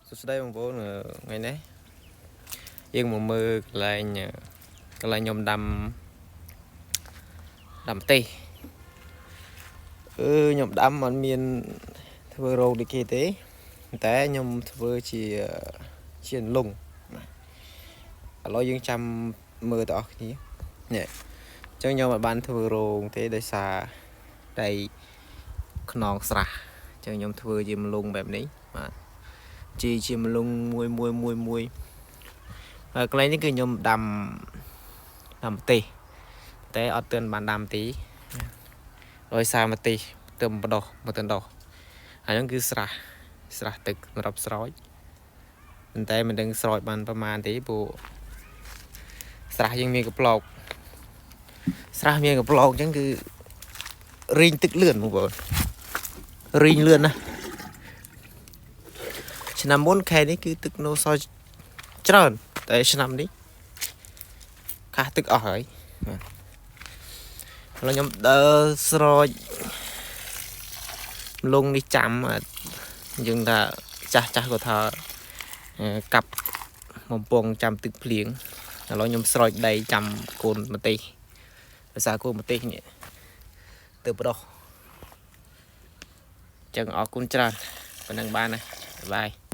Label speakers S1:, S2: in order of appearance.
S1: Suốt đây bố ngày nấy yên một mơ lại nhom đầm tê nhom đầmมันមានធ្វើរោគដូចគេទេតែខ្ញុំធ្វើជាលងឥឡូវយើងចាំមើលទាំងអស់គ្នានេះអញ្ចឹងខ្ញុំបានធ្វើរោគទេដោយសារដៃខ្នងស្រះអញ្ចឹងខ្ញុំធ្វើជាលងបែបនេះបាទជាលងមួយកន្លែងនេះគឺខ្ញុំដាំទេតែអត់ទាន់បានដាំទីដោយសារមកទីទៅបដោះមកទៅដោះហើយហ្នឹងគឺស្រះទឹកសម្រាប់ស្រោចប៉ុន្តែមិនដឹងស្រោចបានប្រមាណទេព្រោះស្រះយើងមានកប្លោកអញ្ចឹងគឺរីងទឹកលឿនបងប្អូនរីងលឿនណាឆ្នាំមុនខែនេះគឺទឹកនៅសល់ច្រើនតែឆ្នាំនេះខាស់ទឹកអស់ហើយឥឡូវខ្ញុំដើរស្រោចលងនេះចាំយើងថាចាស់ក៏ថាកាប់បំពង់ចាំទឹកភ្លៀងឥឡូវខ្ញុំស្រោចដីចាំកូនម្ទេសភាសាកូនម្ទេសនេះទៅបដោះចឹងអរគុណច្រើនប៉ុណ្ណឹងបានណាបាយ